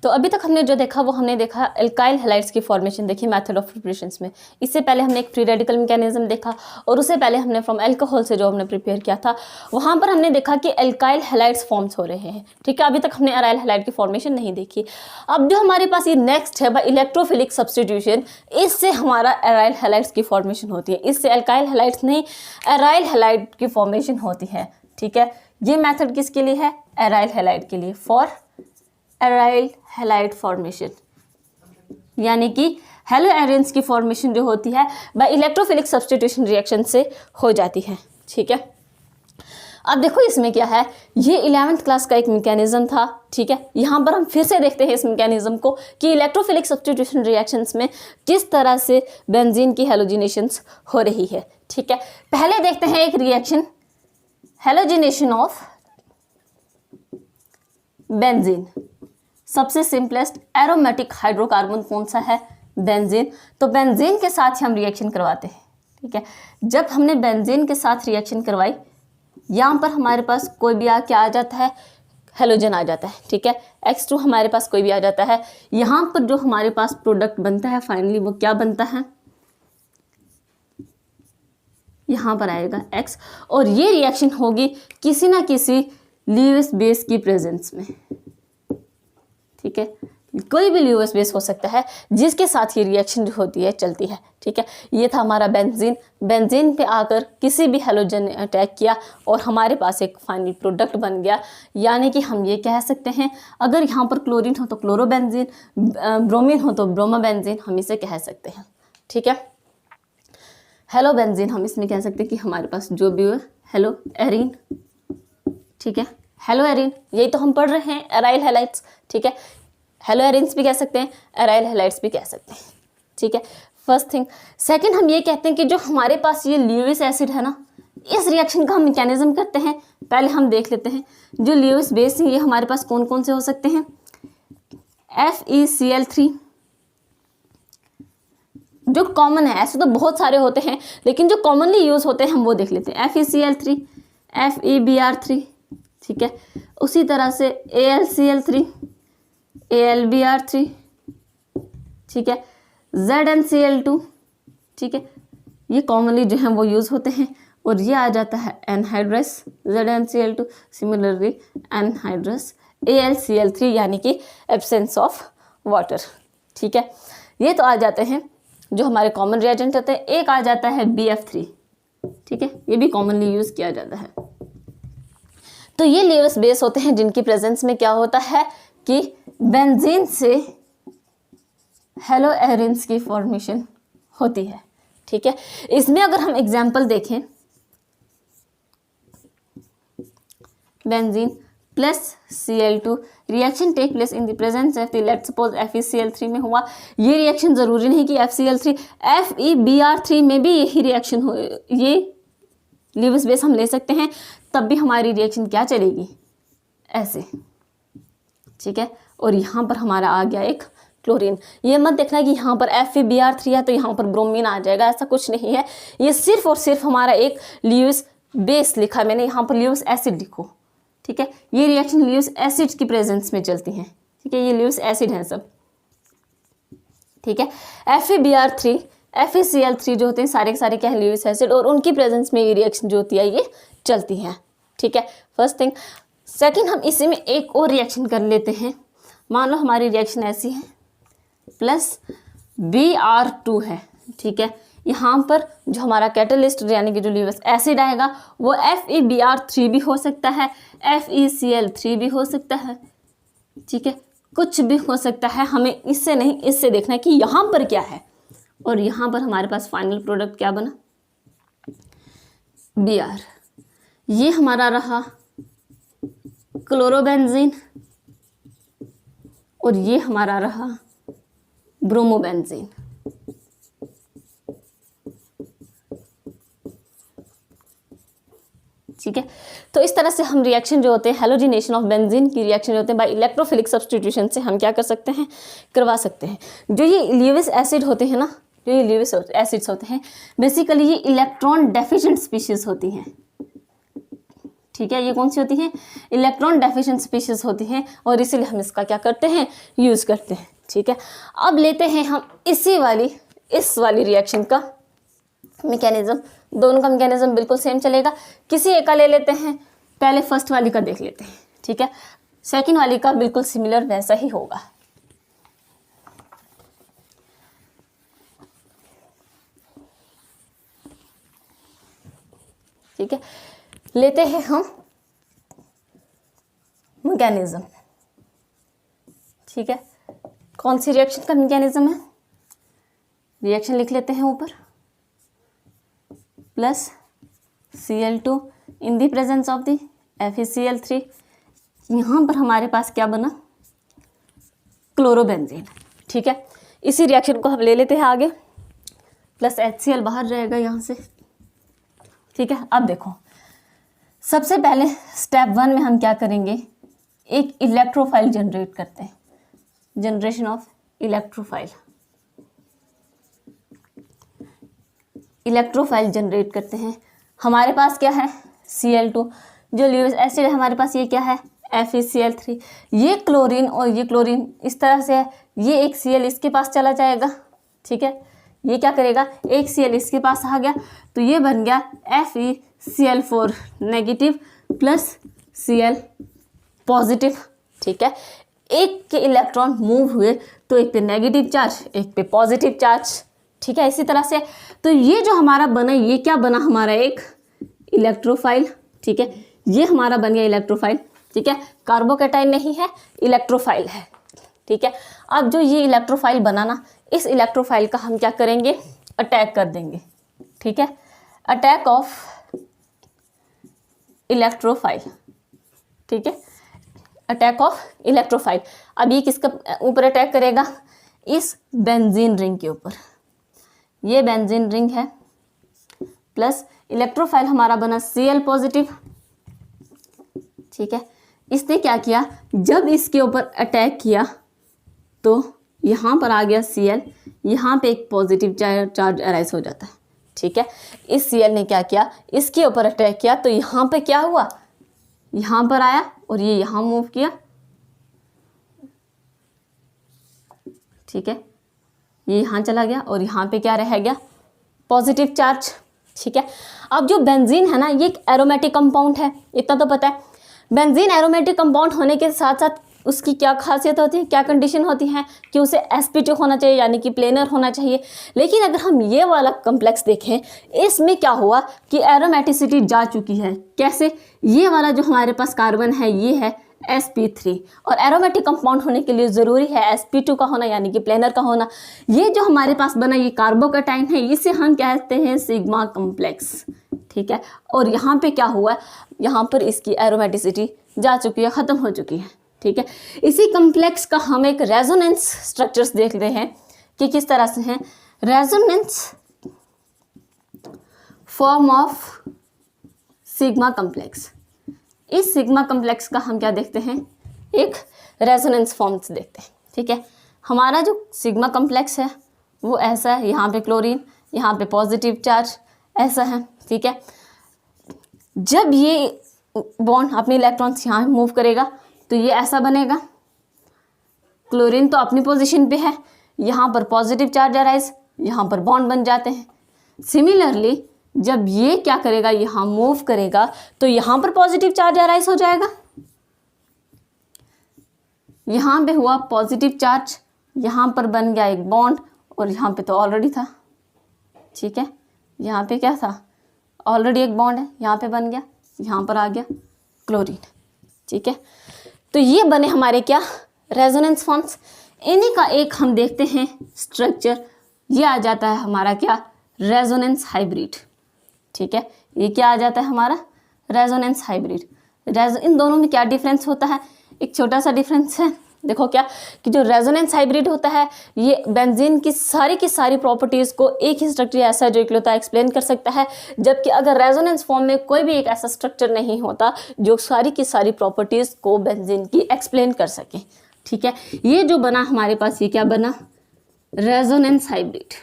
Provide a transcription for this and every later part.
तो अभी तक हमने जो देखा वो हमने देखा एल्काइल हैलाइड्स की फॉर्मेशन देखी मेथड ऑफ प्रिपरेशंस में। इससे पहले हमने एक फ्री रेडिकल मैकेनिज्म देखा और उससे पहले हमने फ्रॉम अल्कोहल से जो हमने प्रिपेयर किया था वहाँ पर हमने देखा कि एल्काइल हैलाइड्स फॉर्म्स हो रहे हैं, ठीक है। अभी तक हमने अराइल हैलाइड की फॉर्मेशन नहीं देखी। अब जो हमारे पास ये नेक्स्ट है बाय इलेक्ट्रोफिलिक सब्स्टिट्यूशन, इससे हमारा अराइल हैलाइड्स की फॉर्मेशन होती है। इससे एल्काइल हैलाइड्स नहीं अराइल हैलाइड की फॉर्मेशन होती है, ठीक है। ये मेथड किसके लिए है? अराइल हैलाइड के लिए, फॉर अराइल हैलाइड फॉर्मेशन, यानी कि हेलो एरेंस की फॉर्मेशन जो होती है बाय इलेक्ट्रोफिलिक सब्स्टिट्यूशन रिएक्शन से हो जाती है, ठीक है। अब देखो इसमें क्या है, ये 11th क्लास का एक मैकेनिज्म था, ठीक है। यहाँ पर हम फिर से देखते हैं इस मैकेनिज्म को कि इलेक्ट्रोफिलिक सब्स्टिट्यूशन रिएक्शंस में किस तरह से बेंजीन की हैलोजिनेशंस हो रही है, ठीक है। पहले देखते हैं एक रिएक्शन हैलोजिनेशन ऑफ बेंजीन। सबसे सिंपलेस्ट एरोमेटिक हाइड्रोकार्बन कौन सा है? बेंजीन। तो बेंजीन के साथ ही हम रिएक्शन करवाते हैं, ठीक है। जब हमने बेंजीन के साथ रिएक्शन करवाई, यहाँ पर हमारे पास कोई भी क्या आ जाता है? हेलोजन आ जाता है, ठीक है। X2 हमारे पास कोई भी आ जाता है। यहाँ पर जो हमारे पास प्रोडक्ट बनता है फाइनली वो क्या बनता है? यहाँ पर आएगा X, और ये रिएक्शन होगी किसी ना किसी ल्यूइस बेस की प्रेजेंस में, ठीक है। कोई भी ल्यूइस बेस हो सकता है जिसके साथ ये रिएक्शन जो होती है चलती है, ठीक है। ये था हमारा बेंजीन। बेंजीन पे आकर किसी भी हेलोजन ने अटैक किया और हमारे पास एक फाइनल प्रोडक्ट बन गया, यानी कि हम ये कह सकते हैं अगर यहाँ पर क्लोरीन हो तो क्लोरोबेंजीन, ब्रोमीन हो तो ब्रोमोबेंजीन, हम इसे कह सकते हैं, ठीक है। हेलो बेंजीन हम इसमें कह सकते हैं कि हमारे पास जो भी है हेलो एरीन, ठीक है। हेलो एरीन, यही तो हम पढ़ रहे हैं अराइल हैलाइड्स, ठीक है। हेलो एरीन्स भी कह सकते हैं, अराइल हैलाइड्स भी कह सकते हैं, ठीक है। First thing. सेकंड, हम ये कहते हैं कि जो हमारे पास ये ल्यूइस एसिड है ना, इस रिएक्शन का हम मैकेनिज्म करते हैं। पहले हम देख लेते हैं जो ल्यूइस बेस है ये हमारे पास कौन कौन से हो सकते हैं। FeCl3 जो कॉमन है, ऐसे तो बहुत सारे होते हैं लेकिन जो कॉमनली यूज होते हैं हम वो देख लेते हैं। FeCl3, FeBr3, ठीक है। उसी तरह से AlCl3, AlBr3, ठीक है। ZnCl2, ठीक है। ये कॉमनली जो है वो यूज होते हैं। और ये आ जाता है anhydrous ZnCl2, similarly anhydrous AlCl3, यानी कि एब्सेंस ऑफ वाटर, ठीक है। ये तो आ जाते हैं जो हमारे कॉमन रिएजेंट होते हैं। एक आ जाता है BF3, ठीक है। ये भी कॉमनली यूज किया जाता है। तो ये ल्यूइस बेस होते हैं जिनकी प्रेजेंस में क्या होता है कि बेंजीन से हेलो एरिन्स की फॉर्मेशन होती है, ठीक है। इसमें अगर हम एग्जांपल देखें, benzene plus Cl2 reaction take place in the presence of the, let's suppose FeCl3 में हुआ। ये रिएक्शन जरूरी नहीं कि FeCl3, FeBr3 में भी यही रिएक्शन हो, ये ल्यूइस बेस हम ले सकते हैं, तब भी हमारी रिएक्शन क्या चलेगी? ऐसे, ठीक है। और यहाँ पर हमारा आ गया एक क्लोरीन। ये मत देखना कि यहाँ पर FeBr3 है तो यहाँ पर ब्रोमीन आ जाएगा, ऐसा कुछ नहीं है। ये सिर्फ और सिर्फ हमारा एक ल्यूइस बेस लिखा मैंने, यहाँ पर ल्यूइस एसिड लिखो, ठीक है। ये रिएक्शन ल्यूइस एसिड की प्रेजेंस में चलती हैं, ठीक है। ये ल्यूइस एसिड है सब, ठीक है। FeBr3, FeCl3 जो होते हैं सारे के सारे क्या है? ल्यूइस एसिड, और उनकी प्रेजेंस में ये रिएक्शन जो होती है ये चलती है, ठीक है। First thing. सेकंड, हम इसी में एक और रिएक्शन कर लेते हैं। मान लो हमारी रिएक्शन ऐसी है, प्लस Br2 है, ठीक है। यहाँ पर जो हमारा कैटलिस्ट यानी कि जो ल्यूइस एसिड आएगा वो FeBr3 भी हो सकता है, FeCl3 भी हो सकता है, ठीक है। कुछ भी हो सकता है, हमें इससे नहीं इससे देखना है कि यहाँ पर क्या है। और यहाँ पर हमारे पास फाइनल प्रोडक्ट क्या बना? Br। ये हमारा रहा क्लोरोबेंजीन और ये हमारा रहा ब्रोमोबेंजीन, ठीक है। तो इस तरह से हम रिएक्शन जो होते हैं हैलोजिनेशन ऑफ बेंजीन की रिएक्शन जो होते हैं बाय इलेक्ट्रोफिलिक सब्स्टिट्यूशन से हम क्या कर सकते हैं? करवा सकते हैं। जो ये ल्यूइस एसिड होते हैं ना, जो ये ल्यूइस एसिड्स होते हैं बेसिकली ये इलेक्ट्रॉन डेफिशिएंट स्पीशीज होती हैं, ठीक है, ये कौन सी होती हैं, इलेक्ट्रॉन डेफिशिएंट स्पीशीज होती हैं, और इसीलिए हम इसका क्या करते हैं, यूज़ करते हैं। ठीक है, अब लेते हैं हम इस वाली रिएक्शन का मैकेनिज्म। दोनों का मैकेनिज्म बिल्कुल सेम चलेगा, किसी एक का ले लेते हैं, पहले फर्स्ट वाली का देख लेते हैं। ठीक है, सेकंड वाली का बिल्कुल सिमिलर वैसा ही होगा। ठीक है, लेते हैं हम मैकेनिज्म। ठीक है, कौन सी रिएक्शन का मैकेनिज्म है, रिएक्शन लिख लेते हैं ऊपर, plus Cl2 in the presence of the FeCl3। यहाँ पर हमारे पास क्या बना, क्लोरोबेंजीन। ठीक है, इसी रिएक्शन को हम ले लेते हैं आगे, प्लस HCl बाहर रहेगा यहाँ से। ठीक है, अब देखो, सबसे पहले स्टेप 1 में हम क्या करेंगे, एक इलेक्ट्रोफाइल जनरेट करते हैं, generation of electrophile. Electrophile generate करते हैं, हमारे पास क्या है, Cl2, जो ल्यूइस एसिड है हमारे पास, ये क्या है, FeCl3। ये क्लोरीन और ये क्लोरीन इस तरह से है, ये एक Cl इसके पास चला जाएगा। ठीक है, ये क्या करेगा, एक Cl इसके पास आ गया, तो ये बन गया FeCl4 negative plus Cl positive. ठीक है, एक के इलेक्ट्रॉन मूव हुए तो एक पे नेगेटिव चार्ज, एक पे पॉजिटिव चार्ज। ठीक है, इसी तरह से, तो ये जो हमारा बना, ये क्या बना हमारा, एक इलेक्ट्रोफाइल। ठीक है, ये हमारा बन गया इलेक्ट्रोफाइल। ठीक है, कार्बोकैटायन नहीं है, इलेक्ट्रोफाइल है। ठीक है, अब जो ये इलेक्ट्रोफाइल बना ना, इस इलेक्ट्रोफाइल का हम क्या करेंगे, अटैक कर देंगे। ठीक है, अटैक ऑफ इलेक्ट्रोफाइल। ठीक है, अटैक ऑफ इलेक्ट्रोफाइल। अब ये किसका ऊपर अटैक करेगा, इस बेंजीन रिंग के ऊपर। ये बेंजीन रिंग है, प्लस इलेक्ट्रोफाइल हमारा बना Cl पॉजिटिव। ठीक है, इसने क्या किया, जब इसके ऊपर अटैक किया तो यहाँ पर आ गया Cl, यहाँ पे एक पॉजिटिव चार्ज अराइज हो जाता है। ठीक है, इस Cl ने क्या किया, इसके ऊपर अटैक किया, तो यहाँ पे क्या हुआ, यहाँ पर आया और ये यहाँ मूव किया। ठीक है, ये यहाँ चला गया और यहाँ पे क्या रह गया, पॉजिटिव चार्ज। ठीक है, अब जो बेंजीन है ना, ये एक एरोमेटिक कंपाउंड है, इतना तो पता है। बेंजीन एरोमेटिक कंपाउंड होने के साथ साथ उसकी क्या खासियत होती है, क्या कंडीशन होती है, कि उसे sp2 होना चाहिए, यानी कि प्लेनर होना चाहिए। लेकिन अगर हम ये वाला कम्प्लेक्स देखें, इसमें क्या हुआ कि एरोमेटिसिटी जा चुकी है। कैसे, ये वाला जो हमारे पास कार्बन है ये है sp3, और एरोमेटिक कंपाउंड होने के लिए ज़रूरी है sp2 का होना, यानी कि प्लेनर का होना। ये जो हमारे पास बना, ये कार्बोकैटायन है, इसे हम कहते हैं सिग्मा कम्प्लेक्स। ठीक है, और यहाँ पे क्या हुआ, यहाँ पर इसकी एरोमेटिसिटी जा चुकी है, ख़त्म हो चुकी है। ठीक है, इसी कम्प्लेक्स का हम एक रेजोनेंस स्ट्रक्चर्स देख रहे हैं कि किस तरह से हैं। Resonance form of sigma complex. इस सिग्मा कम्प्लेक्स का हम क्या देखते हैं, एक रेजोनेंस फॉर्म्स देखते हैं। ठीक है, हमारा जो सिग्मा कम्प्लेक्स है वो ऐसा है, यहाँ पे क्लोरीन, यहाँ पे पॉजिटिव चार्ज, ऐसा है। ठीक है, जब ये बॉन्ड अपने इलेक्ट्रॉन्स यहाँ मूव करेगा तो ये ऐसा बनेगा, क्लोरीन तो अपनी पोजीशन पे है, यहाँ पर पॉजिटिव चार्ज अराइज, यहाँ पर बॉन्ड बन जाते हैं। सिमिलरली जब ये क्या करेगा, यहाँ मूव करेगा तो यहाँ पर पॉजिटिव चार्ज अराइज हो जाएगा, यहाँ पे हुआ पॉजिटिव चार्ज, यहाँ पर बन गया एक बॉन्ड, और यहाँ पे तो ऑलरेडी था। ठीक है, यहाँ पे क्या था, ऑलरेडी एक बॉन्ड है, यहाँ पे बन गया, यहाँ पर आ गया क्लोरीन। ठीक है, तो ये बने हमारे क्या, रेजोनेंस फॉर्म्स। इन्हीं का एक हम देखते हैं स्ट्रक्चर, ये आ जाता है हमारा क्या, रेजोनेंस हाइब्रिड। ठीक है, ये क्या आ जाता है हमारा, रेजोनेंस हाइब्रिड। इन दोनों में क्या डिफरेंस होता है, एक छोटा सा डिफरेंस है। देखो क्या, कि जो रेजोनेंस हाइब्रिड होता है, ये बेंजीन की सारी प्रॉपर्टीज़ को एक ही स्ट्रक्चर ऐसा जो इकलौता एक्सप्लेन कर सकता है, जबकि अगर रेजोनेंस फॉर्म में कोई भी एक ऐसा स्ट्रक्चर नहीं होता जो सारी की सारी प्रॉपर्टीज़ को बेंजीन की एक्सप्लेन कर सके। ठीक है, ये जो बना हमारे पास, ये क्या बना, रेजोनेंस हाइब्रिड।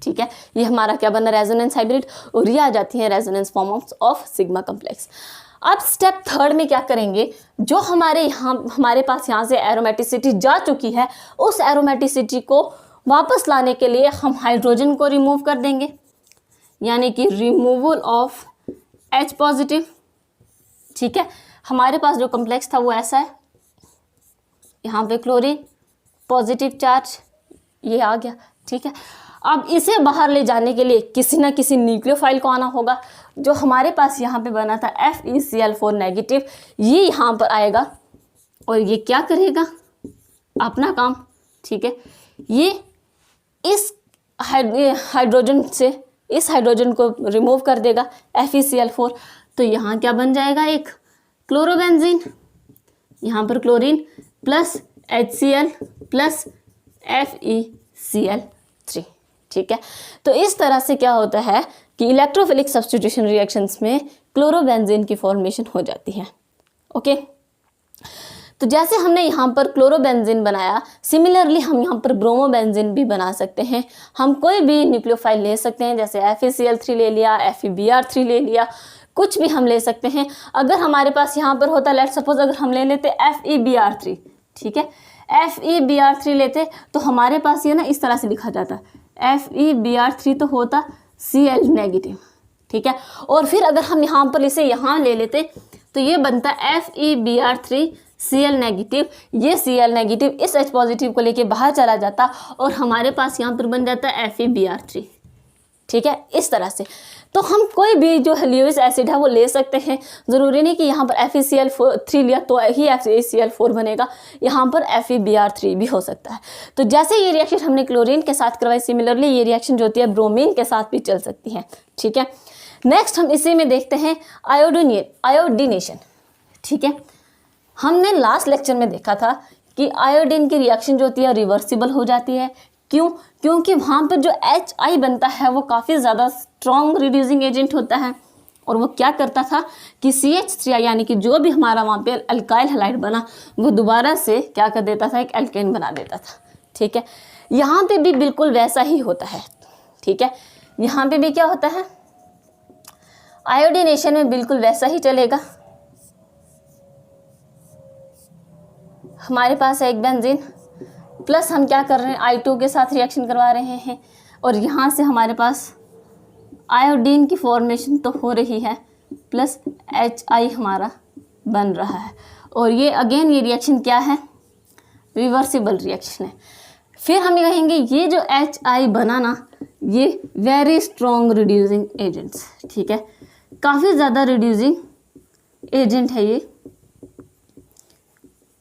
ठीक है, ये हमारा क्या बना, रेजोनेंस हाइब्रिड, और ये आ जाती है resonance form of sigma complex. अब स्टेप थर्ड में क्या करेंगे, जो हमारे पास यहाँ से एरोमेटिसिटी जा चुकी है, उस एरोमेटिसिटी को वापस लाने के लिए हम हाइड्रोजन को रिमूव कर देंगे, यानी कि रिमूवल ऑफ H पॉजिटिव। ठीक है, हमारे पास जो कम्प्लेक्स था वो ऐसा है, यहाँ पे क्लोरीन पॉजिटिव चार्ज ये आ गया। ठीक है, अब इसे बाहर ले जाने के लिए किसी ना किसी न्यूक्लियोफाइल को आना होगा, जो हमारे पास यहाँ पे बना था FeCl4 नेगेटिव, ये यहाँ पर आएगा और ये क्या करेगा, अपना काम। ठीक है, ये इस हाइड्रोजन से इस हाइड्रोजन को रिमूव कर देगा FeCl4, तो यहाँ क्या बन जाएगा, एक क्लोरोबेंजीन, यहाँ पर chlorine plus HCl plus FeCl3। ठीक है, तो इस तरह से क्या होता है कि इलेक्ट्रोफिलिक सब्स्टिट्यूशन रिएक्शंस में क्लोरोबेंजीन की फॉर्मेशन हो जाती है। ओके, तो जैसे हमने यहाँ पर क्लोरोबेंजीन बनाया, सिमिलरली हम यहाँ पर ब्रोमोबेंजीन भी बना सकते हैं। हम कोई भी न्यूक्लियोफाइल ले सकते हैं, जैसे FeCl3 ले लिया, FeBr3 ले लिया, कुछ भी हम ले सकते हैं। अगर हमारे पास यहाँ पर होता, लेट्स सपोज अगर हम ले लेते FeBr3, ठीक है, FeBr3 लेते तो हमारे पास ये ना इस तरह से लिखा जाता, FeBr3 तो होता Cl नेगेटिव। ठीक है, और फिर अगर हम यहाँ पर इसे यहाँ ले लेते तो ये बनता FeBr3 Cl नेगेटिव, ये Cl नेगेटिव इस H पॉजिटिव को लेके बाहर चला जाता और हमारे पास यहाँ पर बन जाता है FeBr3। ठीक है, इस तरह से तो हम कोई भी जो ल्यूइस एसिड है वो ले सकते हैं। ज़रूरी नहीं कि यहाँ पर FeCl3 लिया तो ही FeCl4 बनेगा, यहाँ पर FeBr3 भी हो सकता है। तो जैसे ये रिएक्शन हमने क्लोरीन के साथ करवाई, सिमिलरली ये रिएक्शन जो होती है ब्रोमीन के साथ भी चल सकती है। ठीक है, नेक्स्ट हम इसी में देखते हैं आयोडीनेशन। ठीक है, हमने लास्ट लेक्चर में देखा था कि आयोडीन की रिएक्शन जो होती है रिवर्सिबल हो जाती है। क्यों? क्योंकि वहाँ पर जो HI बनता है वो काफ़ी ज़्यादा स्ट्रॉन्ग रिड्यूसिंग एजेंट होता है, और वो क्या करता था कि CH3 यानी कि जो भी हमारा वहाँ पे अल्काइल हैलाइड बना वो दोबारा से क्या कर देता था, एक एल्केन बना देता था। ठीक है, यहाँ पे भी बिल्कुल वैसा ही होता है। ठीक है, यहाँ पे भी क्या होता है, आयोडीनेशन में बिल्कुल वैसा ही चलेगा। हमारे पास है एक बेंजीन, प्लस हम क्या कर रहे हैं, I2 के साथ रिएक्शन करवा रहे हैं, और यहाँ से हमारे पास आयोडीन की फॉर्मेशन तो हो रही है, प्लस HI हमारा बन रहा है, और ये अगेन ये रिएक्शन क्या है, रिवर्सिबल रिएक्शन है। फिर हम ये कहेंगे ये जो HI बना ना, ये वेरी स्ट्रॉन्ग रिड्यूसिंग एजेंट्स। ठीक है, काफ़ी ज़्यादा रिड्यूसिंग एजेंट है ये,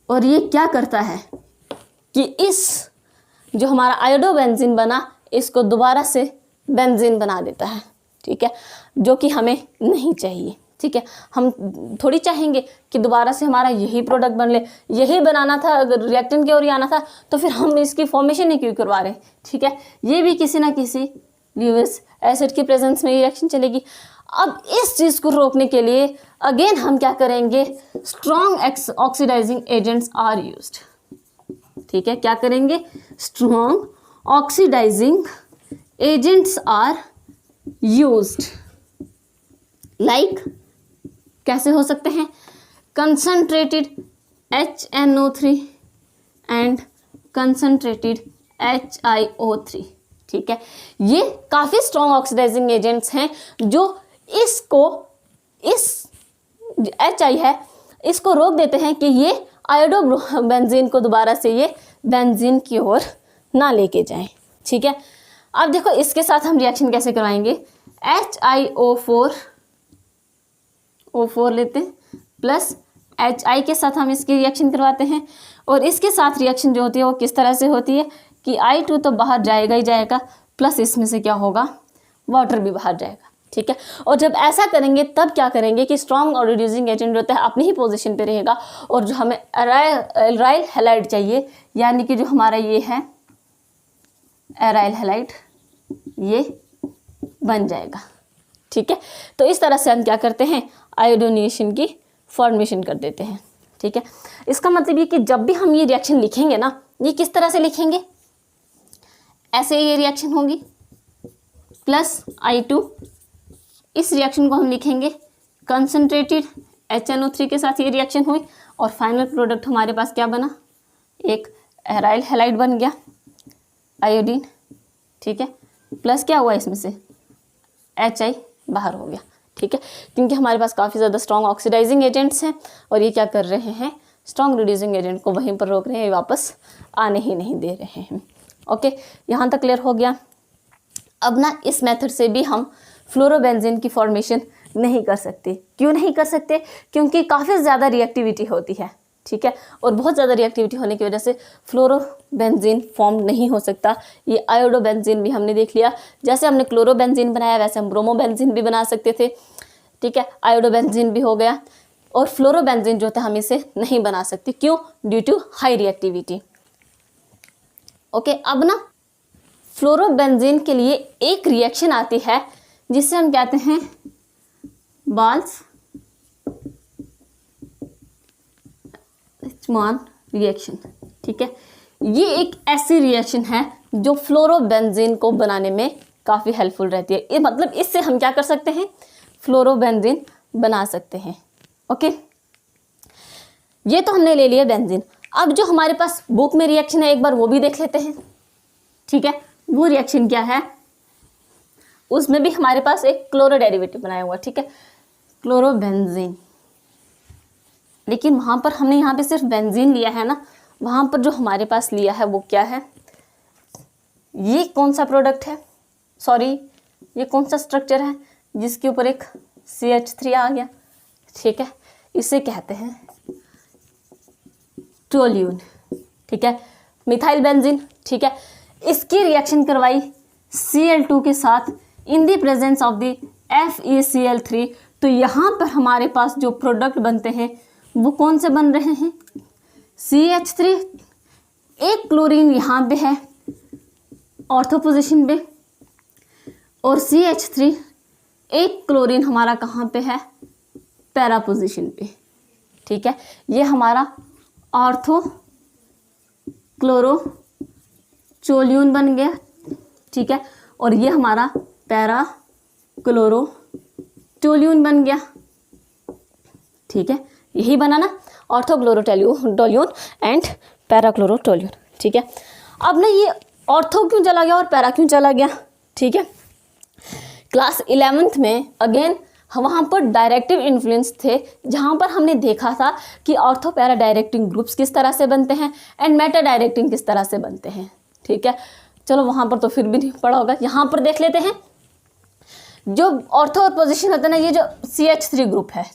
और ये क्या करता है कि इस जो हमारा आयोडोबेंजीन बना इसको दोबारा से बेंजीन बना देता है। ठीक है, जो कि हमें नहीं चाहिए। ठीक है, हम थोड़ी चाहेंगे कि दोबारा से हमारा यही प्रोडक्ट बन ले, यही बनाना था, अगर रिएक्टेंट की ओर ही आना था तो फिर हम इसकी फॉर्मेशन ही क्यों करवा रहे हैं। ठीक है, ये भी किसी ना किसी ल्यूइस एसिड की प्रेजेंस में ये रिएक्शन चलेगी। अब इस चीज़ को रोकने के लिए अगेन हम क्या करेंगे, strong oxidising agents are used. ठीक है, क्या करेंगे, strong oxidising agents are used. Like कैसे हो सकते हैं, concentrated HNO3 and concentrated HiO3। ठीक है, ये काफ़ी स्ट्रॉन्ग ऑक्सीडाइजिंग एजेंट्स हैं जो इस HI है इसको रोक देते हैं कि ये आयोडोबेंजीन को दोबारा से ये बेंजीन की ओर ना लेके जाएं। ठीक है, अब देखो इसके साथ हम रिएक्शन कैसे करवाएंगे, HiO4 लेते हैं, प्लस HI के साथ हम इसकी रिएक्शन करवाते हैं, और इसके साथ रिएक्शन जो होती है वो किस तरह से होती है कि I2 तो बाहर जाएगा ही जाएगा, प्लस इसमें से क्या होगा, वाटर भी बाहर जाएगा। ठीक है, और जब ऐसा करेंगे तब क्या करेंगे कि स्ट्रॉन्ग और रिड्यूसिंग एजेंट होता है अपनी ही पोजीशन पे रहेगा, और जो हमें एराइल हैलाइड चाहिए, यानी कि जो हमारा ये है एराइल हैलाइड, ये बन जाएगा। ठीक है, तो इस तरह से हम क्या करते हैं, आयोडीनेशन की फॉर्मेशन कर देते हैं। ठीक है, इसका मतलब ये कि जब भी हम ये रिएक्शन लिखेंगे ना, ये किस तरह से लिखेंगे, ऐसे ये रिएक्शन होगी, प्लस I2। इस रिएक्शन को हम लिखेंगे कंसनट्रेटेड HNO3 के साथ ये रिएक्शन हुई और फाइनल प्रोडक्ट हमारे पास क्या बना, एक एराइल हैलाइड बन गया आयोडीन, ठीक है। प्लस क्या हुआ इसमें से HI बाहर हो गया, ठीक है, क्योंकि हमारे पास काफ़ी ज़्यादा स्ट्रॉन्ग ऑक्सीडाइजिंग एजेंट्स हैं और ये क्या कर रहे हैं, स्ट्रॉन्ग रिड्यूसिंग एजेंट को वहीं पर रोक रहे हैं, वापस आने ही नहीं दे रहे हैं। ओके, यहाँ तक क्लियर हो गया। अब ना इस मेथड से भी हम फ्लोरोबेंजीन की फॉर्मेशन नहीं कर सकते। क्यों नहीं कर सकते? क्योंकि काफ़ी ज़्यादा रिएक्टिविटी होती है, ठीक है, और बहुत ज़्यादा रिएक्टिविटी होने की वजह से फ्लोरोबेंजीन फॉर्म नहीं हो सकता। ये आयोडोबेंजीन भी हमने देख लिया, जैसे हमने क्लोरोबेंजीन बनाया वैसे हम ब्रोमोबेंजीन भी बना सकते थे, ठीक है, आयोडोबेंजीन भी हो गया। और फ्लोरोबेंजीन जो था हम इसे नहीं बना सकते, क्यों? Due to high reactivity. Okay, अब ना फ्लोरोबेंजीन के लिए एक रिएक्शन आती है जिसे हम कहते हैं बाल्ज़मान रिएक्शन, ठीक है। ये एक ऐसी रिएक्शन है जो फ्लोरोबेंजीन को बनाने में काफ़ी हेल्पफुल रहती है। ये मतलब इससे हम क्या कर सकते हैं, फ्लोरोबेंजीन बना सकते हैं। ओके, ये तो हमने ले लिया बेंजीन। अब जो हमारे पास बुक में रिएक्शन है एक बार वो भी देख लेते हैं, ठीक है। वो रिएक्शन क्या है, उसमें भी हमारे पास एक क्लोरो डेरिवेटिव बनाया हुआ, ठीक है, क्लोरोबेंजीन। लेकिन वहाँ पर हमने यहाँ पे सिर्फ बेंजीन लिया है ना, वहाँ पर जो हमारे पास लिया है वो क्या है, ये कौन सा प्रोडक्ट है, सॉरी ये कौन सा स्ट्रक्चर है जिसके ऊपर एक CH3 आ गया, ठीक है, इसे कहते हैं टोल्यून, ठीक है, मिथाइल बेंजीन, ठीक है। इसकी रिएक्शन करवाई Cl2 के साथ इन the presence of the FeCl3, तो यहाँ पर हमारे पास जो प्रोडक्ट बनते हैं वो कौन से बन रहे हैं, CH3, एक क्लोरीन यहाँ पे है ऑर्थो पोजीशन पे, और CH3 एक क्लोरीन हमारा कहाँ पे है, पैरा पोजीशन पे, ठीक है। ये हमारा ऑर्थो क्लोरो चोल्यून बन गया, ठीक है, और ये हमारा पैरा क्लोरो टोल्यून बन गया, ठीक है, यही बना ना, ortho chloro toluene and para chloro toluene, ठीक है। अब ना ये ऑर्थो क्यों चला गया और पैरा क्यों चला गया, ठीक है। क्लास 11th में अगेन वहाँ पर डायरेक्टिव इन्फ्लुएंस थे, जहाँ पर हमने देखा था कि ऑर्थो पैरा डायरेक्टिंग ग्रुप्स किस तरह से बनते हैं एंड मेटा डायरेक्टिंग किस तरह से बनते हैं, ठीक है। चलो वहाँ पर तो फिर भी नहीं पढ़ा होगा, यहाँ पर देख लेते हैं। जो ऑर्थो और पोजीशन होता है ना, ये जो CH3 ग्रुप है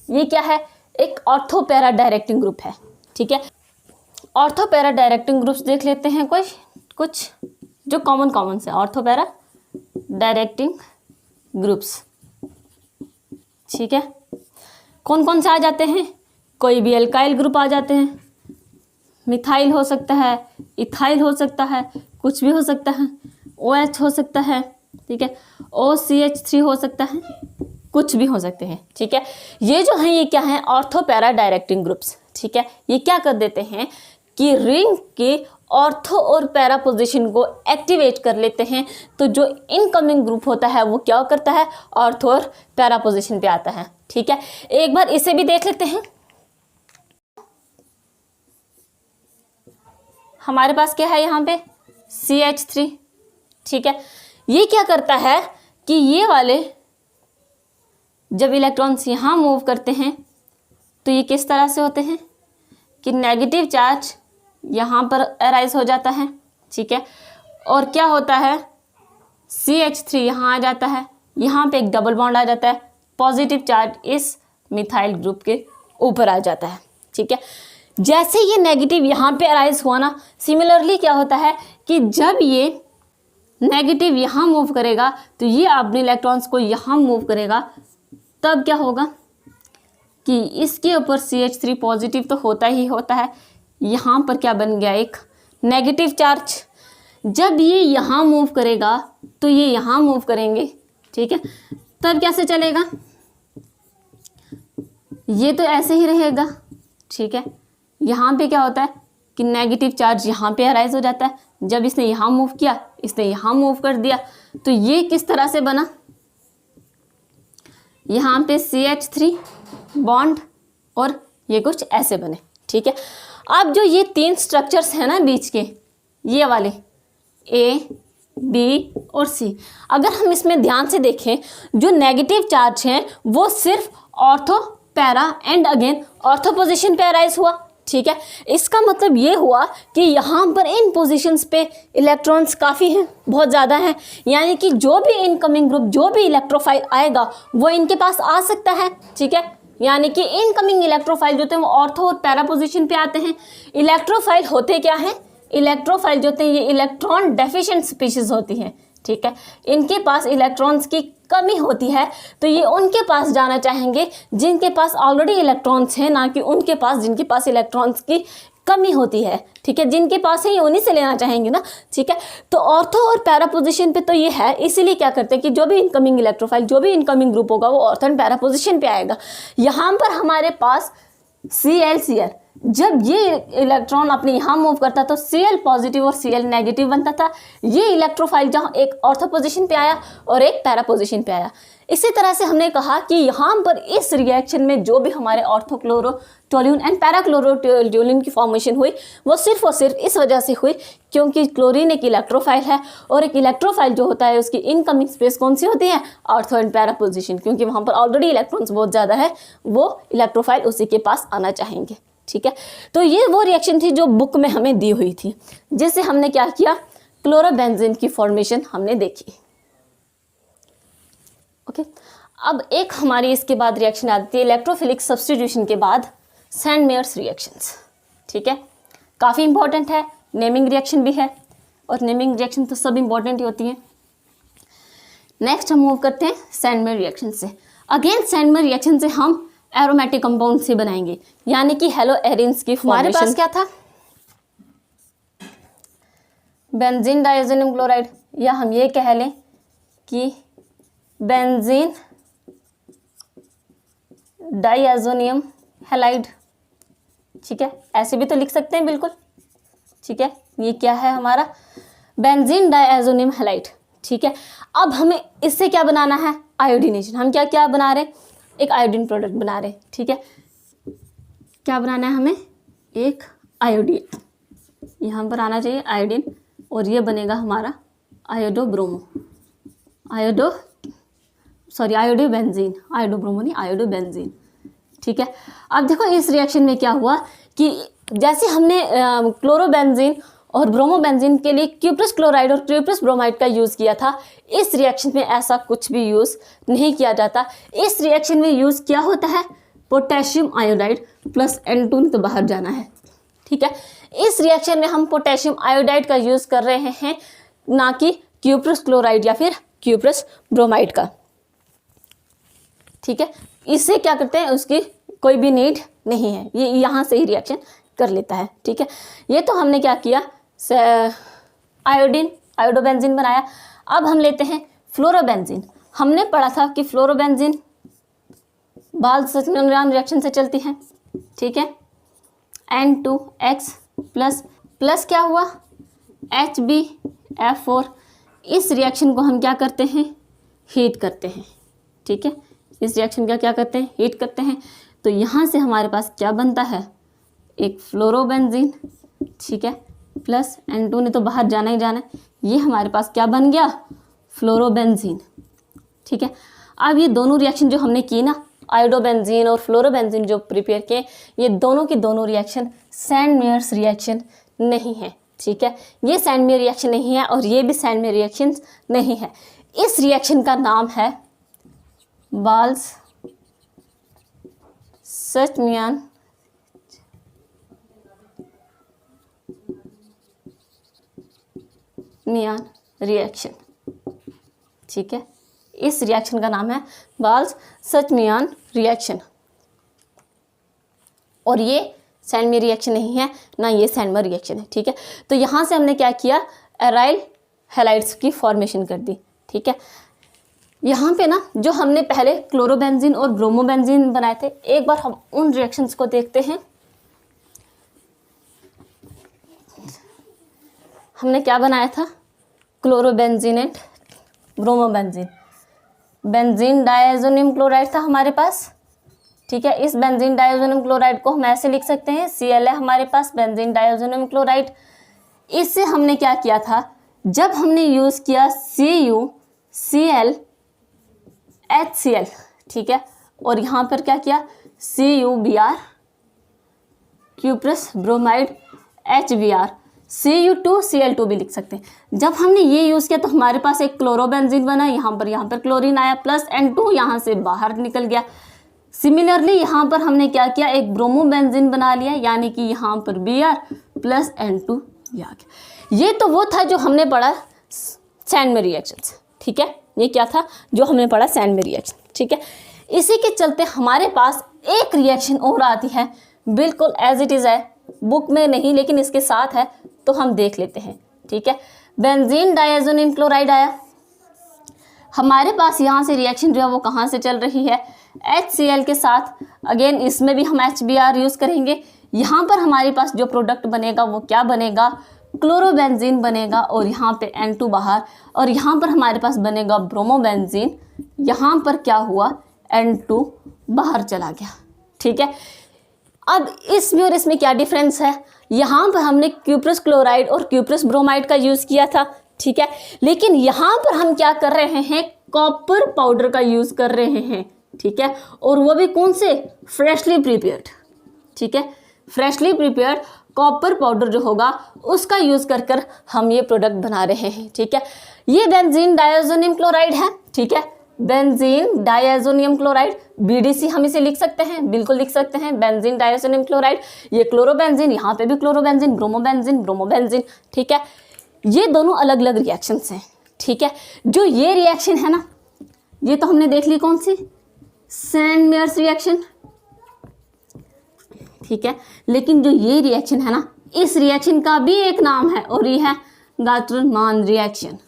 ये क्या है, एक ऑर्थो पैरा डायरेक्टिंग ग्रुप है, ठीक है। ऑर्थो पैरा डायरेक्टिंग ग्रुप्स देख लेते हैं, कोई कुछ जो कॉमन से ऑर्थो पैरा डायरेक्टिंग ग्रुप्स, ठीक है। कौन कौन से आ जाते हैं, कोई भी एल्काइल ग्रुप आ जाते हैं, मिथाइल हो सकता है, इथाइल हो सकता है, कुछ भी हो सकता है, OH हो सकता है, ठीक है, OCH3 हो सकता है, कुछ भी हो सकते हैं, ठीक है। ये जो हैं ये क्या है, ऑर्थो पैरा डायरेक्टिंग ग्रुप्स, ठीक है। ये क्या कर देते हैं कि रिंग के ऑर्थो और पैरा पोजीशन को एक्टिवेट कर लेते हैं, तो जो इनकमिंग ग्रुप होता है वो क्या करता है, ऑर्थो और पैरा पोजीशन पे आता है, ठीक है। एक बार इसे भी देख लेते हैं। हमारे पास क्या है यहाँ पे CH3, ठीक है। ये क्या करता है कि ये वाले जब इलेक्ट्रॉन्स यहाँ मूव करते हैं तो ये किस तरह से होते हैं कि नेगेटिव चार्ज यहाँ पर अराइज हो जाता है, ठीक है, और क्या होता है CH3 यहाँ आ जाता है, यहाँ पे एक डबल बॉन्ड आ जाता है, पॉजिटिव चार्ज इस मिथाइल ग्रुप के ऊपर आ जाता है, ठीक है। जैसे ये नेगेटिव यहाँ पे अराइज हुआ ना, सिमिलरली क्या होता है कि जब ये नेगेटिव यहाँ मूव करेगा तो ये अपने इलेक्ट्रॉन्स को यहाँ मूव करेगा, तब क्या होगा कि इसके ऊपर CH3 पॉजिटिव तो होता ही होता है, यहाँ पर क्या बन गया, एक नेगेटिव चार्ज। जब ये यहाँ मूव करेगा तो ये यहाँ मूव करेंगे, ठीक है, तब कैसे चलेगा, ये तो ऐसे ही रहेगा, ठीक है। यहाँ पे क्या होता है कि नेगेटिव चार्ज यहाँ पे अराइज हो जाता है, जब इसने यहाँ मूव किया, इसने यहाँ मूव कर दिया, तो ये किस तरह से बना, यहाँ पे CH3 बॉन्ड और ये कुछ ऐसे बने, ठीक है। अब जो ये 3 स्ट्रक्चर्स हैं ना बीच के, ये वाले A, B और C, अगर हम इसमें ध्यान से देखें, जो नेगेटिव चार्ज हैं वो सिर्फ ortho, para and again ortho position पे अराइज हुआ, ठीक है। इसका मतलब ये हुआ कि यहाँ पर इन पोजीशंस पे इलेक्ट्रॉन्स काफ़ी हैं, बहुत ज़्यादा हैं, यानी कि जो भी इनकमिंग ग्रुप, जो भी इलेक्ट्रोफाइल आएगा वो इनके पास आ सकता है, ठीक है। यानी कि इनकमिंग इलेक्ट्रोफाइल जो होते हैं वो ऑर्थो और पैरा पोजीशन पे आते हैं। इलेक्ट्रोफाइल होते क्या हैं, इलेक्ट्रोफाइल जो होते हैं ये इलेक्ट्रॉन डेफिशिएंट स्पीशीज होती हैं, ठीक है। इनके पास इलेक्ट्रॉन्स की कमी होती है, तो ये उनके पास जाना चाहेंगे जिनके पास ऑलरेडी इलेक्ट्रॉन्स हैं, ना कि उनके पास जिनके पास इलेक्ट्रॉन्स की कमी होती है, ठीक है। जिनके पास है ये उन्हीं से लेना चाहेंगे ना, ठीक है। तो ऑर्थो और पैरा पोजीशन पे तो ये है, इसीलिए क्या करते हैं कि जो भी इनकमिंग इलेक्ट्रोफाइल, जो भी इनकमिंग ग्रुप होगा वो ऑर्थो एंड पैरा पोजीशन पे आएगा। यहाँ पर हमारे पास Cl, जब ये इलेक्ट्रॉन अपने यहाँ मूव करता तो Cl पॉजिटिव और Cl नेगेटिव बनता था। ये इलेक्ट्रोफाइल जहाँ एक ऑर्थो पोजीशन पे आया और एक पैरा पोजीशन पे आया। इसी तरह से हमने कहा कि यहाँ पर इस रिएक्शन में जो भी हमारे ऑर्थोक्लोरोटोल्यून एंड पैराक्लोरोटोल्यून की फॉर्मेशन हुई वो सिर्फ और सिर्फ इस वजह से हुई क्योंकि क्लोरीन एक इलेक्ट्रोफाइल है, और एक इलेक्ट्रोफाइल जो होता है उसकी इनकमिंग स्पेस कौन सी होती है, ऑर्थो एंड पैरा पोजीशन, क्योंकि वहाँ पर ऑलरेडी इलेक्ट्रॉन्स बहुत ज़्यादा है, वो इलेक्ट्रोफाइल उसी के पास आना चाहेंगे, ठीक है। तो ये वो रिएक्शन थी जो बुक में हमें दी हुई थी, जिससे हमने क्या किया, क्लोरोबेंजीन की फॉर्मेशन हमने देखी, ओके। अब एक हमारी इसके बाद रिएक्शन आती है इलेक्ट्रोफिलिक सब्स्टिट्यूशन के बाद सैंडमेयर्स रिएक्शंस, ठीक है। काफ़ी इंपॉर्टेंट है, नेमिंग रिएक्शन भी है, और नेमिंग रिएक्शन तो सब इंपॉर्टेंट ही होती है। नेक्स्ट हम मूव करते हैं सैंडमेयर रिएक्शन से। अगेन सैंडमेयर रिएक्शन से हम एरोमेटिक कंपाउंड से बनाएंगे, यानी कि हेलो एरिन्स की फॉर्मेशन। हमारे पास क्या था, बेंजीन डाइएज़ोनियम क्लोराइड, या हम ये कह लें कि बेंजीन डाइएज़ोनियम हैलाइड, ठीक है, ऐसे भी तो लिख सकते हैं बिल्कुल, ठीक है। ये क्या है हमारा बेंजीन डाइएज़ोनियम हैलाइड, ठीक है। अब हमें इससे क्या बनाना है, आयोडीनेशन। हम क्या क्या बना रहे हैं, एक आयोडीन प्रोडक्ट बना रहे हैं, ठीक है। क्या बनाना है हमें, एक आयोडीन, यहाँ पर आना चाहिए आयोडीन, और ये बनेगा हमारा आयोडोब्रोमो, आयोडोबेंजीन, आयोडोब्रोमो नहीं, आयोडोबेंजीन, ठीक है। अब देखो इस रिएक्शन में क्या हुआ कि जैसे हमने क्लोरोबेंजीन और ब्रोमोबेंजीन के लिए क्यूप्रस क्लोराइड और क्यूप्रस ब्रोमाइड का यूज़ किया था, इस रिएक्शन में ऐसा कुछ भी यूज़ नहीं किया जाता। इस रिएक्शन में यूज़ क्या होता है, पोटेशियम आयोडाइड प्लस N2 तो बाहर जाना है, ठीक है। इस रिएक्शन में हम पोटेशियम आयोडाइड का यूज़ कर रहे हैं, ना कि क्यूप्रस क्लोराइड या फिर क्यूप्रस ब्रोमाइड का, ठीक है। इससे क्या करते हैं, उसकी कोई भी नीड नहीं है, ये यहाँ से ही रिएक्शन कर लेता है, ठीक है। ये तो हमने क्या किया, आयोडोबेंजीन बनाया। अब हम लेते हैं फ्लोरोबेंजीन। हमने पढ़ा था कि फ्लोरोबेंजीन बाल्स-सचमियान रिएक्शन से चलती है, ठीक है। N2X प्लस क्या हुआ, HbF4। इस रिएक्शन को हम क्या करते हैं, हीट करते हैं, ठीक है। इस रिएक्शन का क्या करते हैं, हीट करते हैं। तो यहाँ से हमारे पास क्या बनता है, एक फ्लोरोबेंजीन, ठीक है, प्लस N2 ने तो बाहर जाना ही जाना है, ये हमारे पास क्या बन गया, फ्लोरोबेंजीन, ठीक है। अब ये दोनों रिएक्शन जो हमने की ना, आयोडोबेंजीन और फ्लोरोबेंजीन जो प्रिपेयर किए, ये दोनों की दोनों रिएक्शन सैंडमेयर्स रिएक्शन नहीं है, ठीक है। ये सैंडमेयर रिएक्शन नहीं है और ये भी सैंडमेयर रिएक्शन नहीं है। इस रिएक्शन का नाम है बाल्स-सचमियान रिएक्शन, ठीक है। इस रिएक्शन का नाम है बाल्स-सचमियान रिएक्शन, और ये सैंडमेयर रिएक्शन नहीं है, ना ये सैंडमेयर रिएक्शन है, ठीक है। तो यहाँ से हमने क्या किया, एराइल हैलाइड्स की फॉर्मेशन कर दी, ठीक है। यहाँ पे ना जो हमने पहले क्लोरोबेंजीन और ब्रोमोबेंजीन बनाए थे, एक बार हम उन रिएक्शंस को देखते हैं। हमने क्या बनाया था, chlorobenzene and bromobenzene. Benzene diazonium chloride था हमारे पास, ठीक है। इस बेंजीन डायज़ोनियम क्लोराइड को हम ऐसे लिख सकते हैं, Cl है हमारे पास बेंजीन डायज़ोनियम क्लोराइड। इससे हमने क्या किया था, जब हमने यूज़ किया CuCl HCl, ठीक है, और यहाँ पर क्या किया CuBr cuprous bromide HBr, Cu2Cl2 भी लिख सकते हैं। जब हमने ये यूज़ किया तो हमारे पास एक क्लोरोबेंजीन बना, यहाँ पर क्लोरीन आया प्लस N2 यहाँ से बाहर निकल गया। सिमिलरली यहाँ पर हमने क्या किया, एक ब्रोमोबेंजीन बना लिया, यानी कि यहाँ पर Br प्लस N2 ये आ गया। ये तो वो था जो हमने पढ़ा सैंड में रिएक्शंस, ठीक है। ये क्या था जो हमने पढ़ा सैंड में रिएक्शन, ठीक है। इसी के चलते हमारे पास एक रिएक्शन और आती है, बिल्कुल एज इट इज़ है, बुक में नहीं लेकिन इसके साथ है, तो हम देख लेते हैं, ठीक है। बेंजीन डायज़ोनियम क्लोराइड आया हमारे पास, यहाँ से रिएक्शन जो है वो कहाँ से चल रही है, HCl के साथ। अगेन इसमें भी हम HBr यूज़ करेंगे। यहाँ पर हमारे पास जो प्रोडक्ट बनेगा वो क्या बनेगा, क्लोरोबेंजीन बनेगा, और यहाँ पे N2 बाहर, और यहाँ पर हमारे पास बनेगा ब्रोमोबेंजीन। यहाँ पर क्या हुआ, N2 बाहर चला गया, ठीक है। अब इसमें और इसमें क्या डिफरेंस है, यहाँ पर हमने क्यूप्रस क्लोराइड और क्यूप्रस ब्रोमाइड का यूज़ किया था, ठीक है, लेकिन यहाँ पर हम क्या कर रहे हैं, कॉपर पाउडर का यूज़ कर रहे हैं, ठीक है, और वो भी कौन से, फ्रेशली प्रिपेयर्ड, ठीक है। फ्रेशली प्रिपेयर्ड कॉपर पाउडर जो होगा उसका यूज़ कर कर हम ये प्रोडक्ट बना रहे हैं, ठीक है। ये बेंजीन डायज़ोनियम क्लोराइड है, ठीक है, बेंजीन डायज़ोनियम क्लोराइड, BDC हम इसे लिख सकते हैं, बिल्कुल लिख सकते हैं, बेंजीन डायज़ोनियम क्लोराइड। ये क्लोरोबेंजीन, यहाँ पे भी क्लोरोबेंजीन, ब्रोमोबेंजीन, ठीक है। ये दोनों अलग अलग रिएक्शंस हैं, ठीक है। जो ये रिएक्शन है ना, ये तो हमने देख ली कौन सी, सैंड-मेयर्स रिएक्शन, ठीक है। लेकिन जो ये रिएक्शन है ना, इस रिएक्शन का भी एक नाम है और ये है गाटरमान रिएक्शन,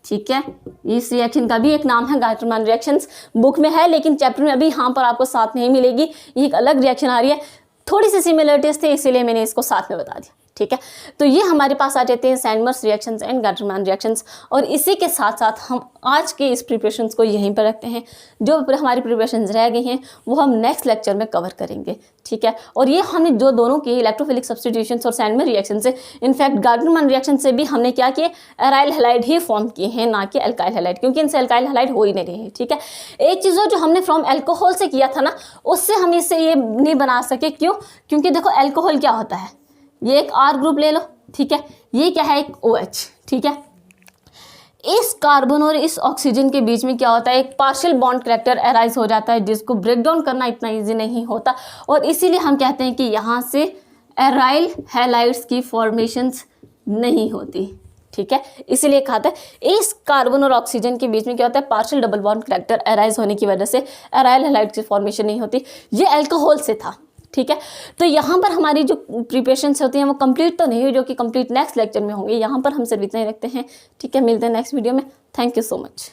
ठीक है। इस रिएक्शन का भी एक नाम है गाटरमान रिएक्शंस, बुक में है लेकिन चैप्टर में अभी यहाँ पर आपको साथ नहीं मिलेगी। ये एक अलग रिएक्शन आ रही है, थोड़ी सी सिमिलरिटीज थे इसीलिए मैंने इसको साथ में बता दिया, ठीक है। तो ये हमारे पास आ जाते हैं सैंडमर्स रिएक्शंस एंड गाटरमान रिएक्शंस, और इसी के साथ साथ हम आज के इस प्रिपरेशंस को यहीं पर रखते हैं। जो हमारी प्रिपरेशंस रह गई हैं वो हम नेक्स्ट लेक्चर में कवर करेंगे, ठीक है। और ये हमने जो दोनों की इलेक्ट्रोफिलिक सब्स्टिट्यूशंस और सैंडमर रिएक्शन से, इनफैक्ट गाटरमान रिएक्शन से भी हमने क्या किए, एराइल हैलाइड ही फॉर्म किए हैं, ना कि एल्काइल हैलाइड, क्योंकि इनसे एल्काइल हैलाइड हो ही नहीं रही है, ठीक है। एक चीज़ जो हमने फ्रॉम एल्कोहल से किया था ना, उससे हम इससे ये नहीं बना सके, क्यों, क्योंकि देखो एल्कोहल क्या होता है, ये एक R ग्रुप ले लो, ठीक है, ये क्या है, एक OH, ठीक है। इस कार्बन और इस ऑक्सीजन के बीच में क्या होता है, एक पार्शियल बॉन्ड करैक्टर अराइज हो जाता है, जिसको ब्रेक डाउन करना इतना इजी नहीं होता, और इसीलिए हम कहते हैं कि यहाँ से एराइल हैलाइड्स की फॉर्मेशंस नहीं होती, ठीक है। इसीलिए कहा था इस कार्बन और ऑक्सीजन के बीच में क्या होता है, partial double bond character arise होने की वजह से एराइल हैलाइड्स की फॉर्मेशन नहीं होती। ये अल्कोहल से था, ठीक है। तो यहाँ पर हमारी जो प्रिपरेशंस होती हैं वो कंप्लीट तो नहीं हुई, जो कि कंप्लीट नेक्स्ट लेक्चर में होंगे। यहाँ पर हम सिर्फ इतना ही रखते हैं, ठीक है। मिलते हैं नेक्स्ट वीडियो में। Thank you so much.